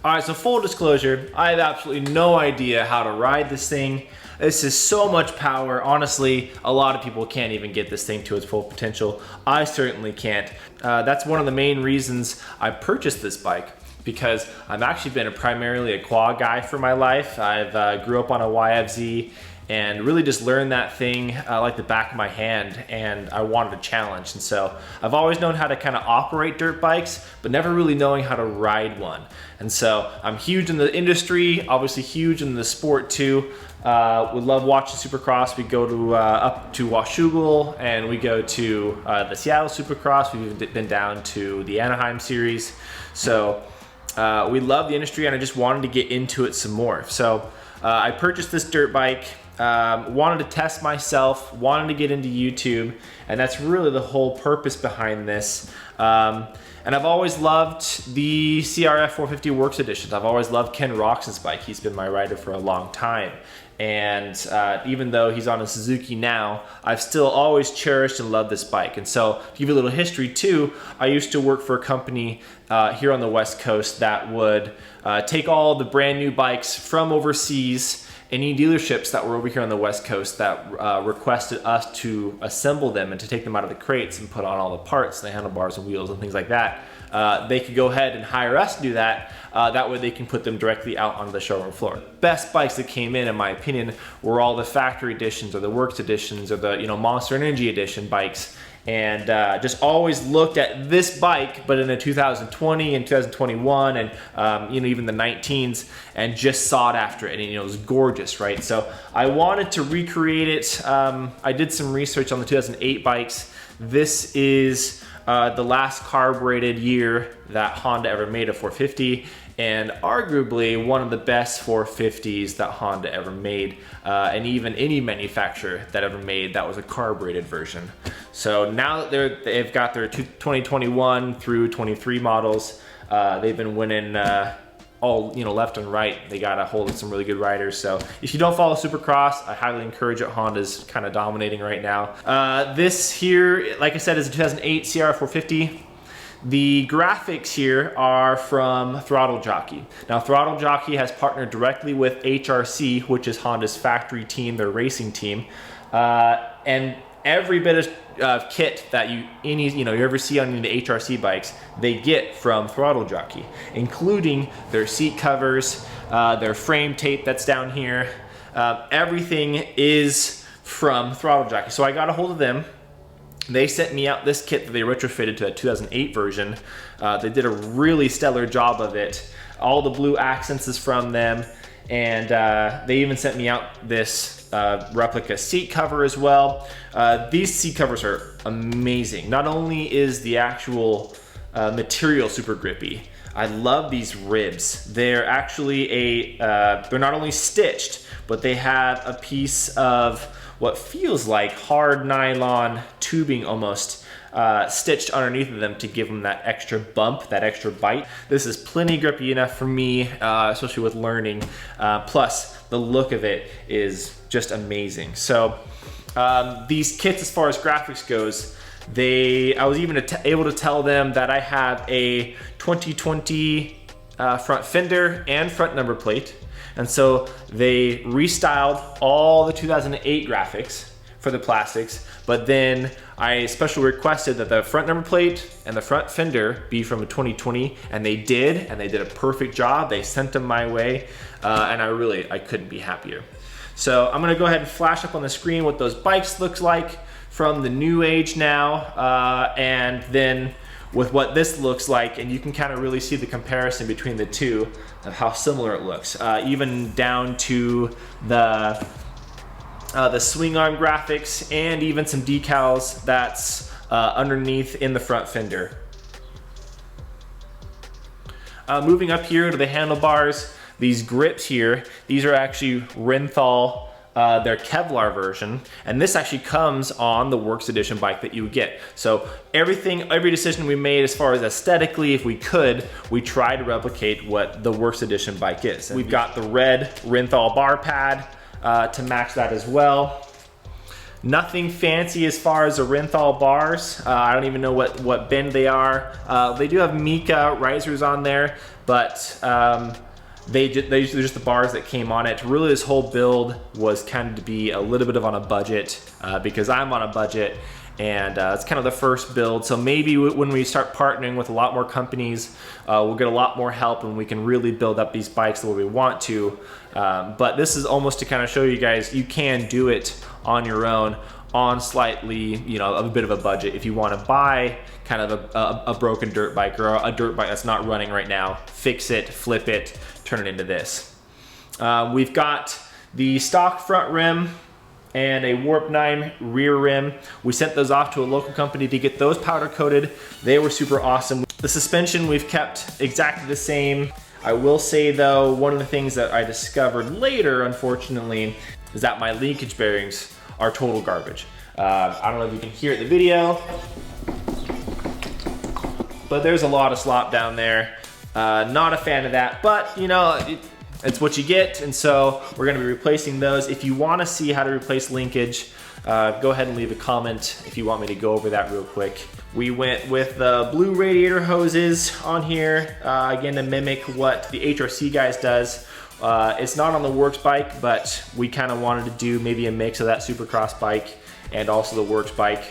All right, so full disclosure, I have absolutely no idea how to ride this thing. This is so much power. Honestly, a lot of people can't even get this thing to its full potential. I certainly can't. That's one of the main reasons I purchased this bike, because I've actually been primarily a quad guy for my life. I've grew up on a YFZ and really just learned that thing like the back of my hand, and I wanted a challenge. And so I've always known how to kind of operate dirt bikes, but never really knowing how to ride one. And so I'm huge in the industry, obviously huge in the sport too. We love watching Supercross. We go to up to Washougal, and we go to the Seattle Supercross. We've been down to the Anaheim series. So we love the industry, and I just wanted to get into it some more. So I purchased this dirt bike, wanted to test myself, wanted to get into YouTube, and that's really the whole purpose behind this. And I've always loved the CRF450 Works Editions. I've always loved Ken Roxon's bike. He's been my rider for a long time. And even though he's on a Suzuki now, I've still always cherished and loved this bike. And so to give you a little history too, I used to work for a company here on the West Coast that would take all the brand new bikes from overseas, any dealerships that were over here on the West Coast that requested us to assemble them and to take them out of the crates and put on all the parts, the handlebars and wheels and things like that. They could go ahead and hire us to do that. That way they can put them directly out onto the showroom floor. Best bikes that came in my opinion, were all the factory editions or the Works editions or the Monster Energy edition bikes. And just always looked at this bike, but in a 2020 and 2021 and even the 19s, and just sought after it. And it was gorgeous, right? So I wanted to recreate it. I did some research on the 2008 bikes. This is the last carbureted year that Honda ever made a 450, and arguably one of the best 450s that Honda ever made, and even any manufacturer that ever made that was a carbureted version. So now that they've got their 2021 through 23 models, they've been winning all left and right. They got a hold of some really good riders. So if you don't follow Supercross, I highly encourage it. Honda's kind of dominating right now. This here, like I said, is a 2008 CRF450. The graphics here are from Throttle Jockey. Now Throttle Jockey has partnered directly with HRC, which is Honda's factory team, their racing team, and every bit of kit that you ever see on the HRC bikes, they get from Throttle Jockey, including their seat covers, their frame tape that's down here. Everything is from Throttle Jockey. So I got a hold of them. They sent me out this kit that they retrofitted to a 2008 version. They did a really stellar job of it. All the blue accents is from them, and they even sent me out this replica seat cover as well. These seat covers are amazing. Not only is the actual material super grippy, I love these ribs. They're actually they're not only stitched, but they have a piece of what feels like hard nylon tubing almost stitched underneath of them to give them that extra bump, that extra bite. This is plenty grippy enough for me, especially with learning. Plus, the look of it is just amazing. So these kits, as far as graphics goes, I was even able to tell them that I have a 2020 front fender and front number plate. And so they restyled all the 2008 graphics for the plastics, but then I specially requested that the front number plate and the front fender be from a 2020, and they did a perfect job. They sent them my way, and I couldn't be happier. So I'm gonna go ahead and flash up on the screen what those bikes look like from the new age now, and then with what this looks like, and you can kind of really see the comparison between the two of how similar it looks, even down to the swing arm graphics and even some decals that's underneath in the front fender. Moving up here to the handlebars, these grips here, these are actually Renthal, their Kevlar version, and this actually comes on the Works Edition bike that you would get. So every decision we made as far as aesthetically, if we could, we tried to replicate what the Works Edition bike is. And we've got the red Renthal bar pad to match that as well. Nothing fancy as far as the Renthal bars. I don't even know what bend they are. They do have Mica risers on there, but they're just the bars that came on it. Really, this whole build was kind of to be a little bit of on a budget because I'm on a budget, and it's kind of the first build. So maybe when we start partnering with a lot more companies, we'll get a lot more help and we can really build up these bikes the way we want to. But this is almost to kind of show you guys you can do it on your own on slightly, a bit of a budget. If you want to buy kind of a broken dirt bike or a dirt bike that's not running right now, fix it, flip it, turn it into this. We've got the stock front rim and a Warp 9 rear rim. We sent those off to a local company to get those powder coated. They were super awesome. The suspension we've kept exactly the same. I will say though, one of the things that I discovered later, unfortunately, is that my linkage bearings are total garbage. I don't know if you can hear it in the video, but there's a lot of slop down there. Not a fan of that, but it's what you get, and so we're gonna be replacing those. If you wanna see how to replace linkage, go ahead and leave a comment if you want me to go over that real quick. We went with the blue radiator hoses on here, again to mimic what the HRC guys does. It's not on the Works bike, but we kind of wanted to do maybe a mix of that Supercross bike and also the Works bike.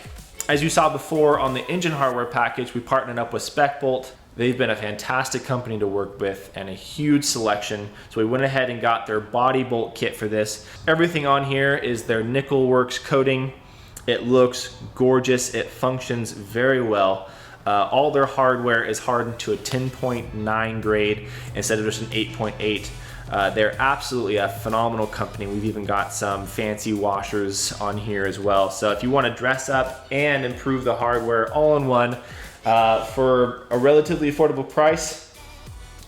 As you saw before on the engine hardware package, we partnered up with SpecBolt. They've been a fantastic company to work with and a huge selection. So we went ahead and got their body bolt kit for this. Everything on here is their Nickel Works coating. It looks gorgeous. It functions very well. All their hardware is hardened to a 10.9 grade instead of just an 8.8. They're absolutely a phenomenal company. We've even got some fancy washers on here as well. So if you want to dress up and improve the hardware all in one, for a relatively affordable price,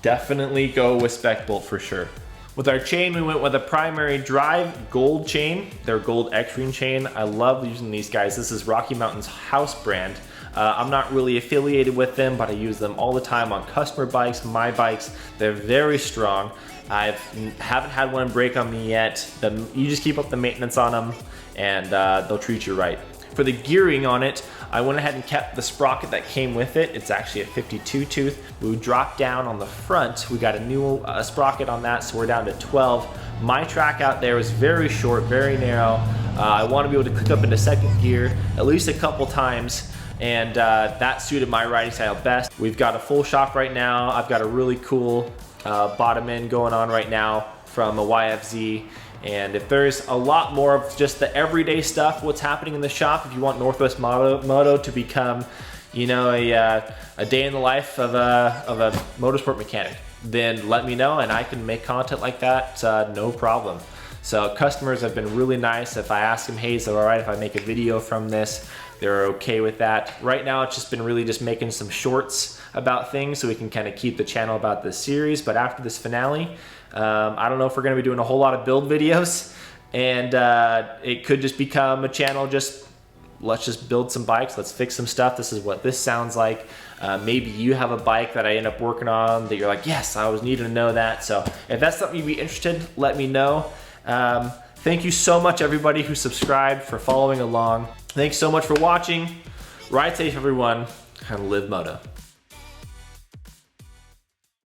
definitely go with SpecBolt for sure. With our chain, we went with a primary drive gold chain, their gold X-Ring chain. I love using these guys. This is Rocky Mountain's house brand. I'm not really affiliated with them, but I use them all the time on customer bikes, my bikes. They're very strong. I haven't had one break on me yet. You just keep up the maintenance on them and they'll treat you right. For the gearing on it, I went ahead and kept the sprocket that came with it. It's actually a 52 tooth. We dropped down on the front. We got a new sprocket on that, so we're down to 12. My track out there is very short, very narrow. I want to be able to click up into second gear at least a couple times, and that suited my riding style best. We've got a full shop right now. I've got a really cool bottom end going on right now from a YFZ. And if there's a lot more of just the everyday stuff, what's happening in the shop, if you want Northwest Moto to become, a day in the life of a motorsport mechanic, then let me know and I can make content like that, no problem. So customers have been really nice. If I ask them, hey, is it all right if I make a video from this? They're okay with that. Right now, it's just been really just making some shorts about things so we can kind of keep the channel about this series. But after this finale, I don't know if we're gonna be doing a whole lot of build videos, and it could just become a channel let's just build some bikes, let's fix some stuff. This is what this sounds like. Maybe you have a bike that I end up working on that you're like, yes, I was needing to know that. So if that's something you'd be interested, let me know. Thank you so much everybody who subscribed, for following along. Thanks so much for watching. Ride safe everyone, and live Moto.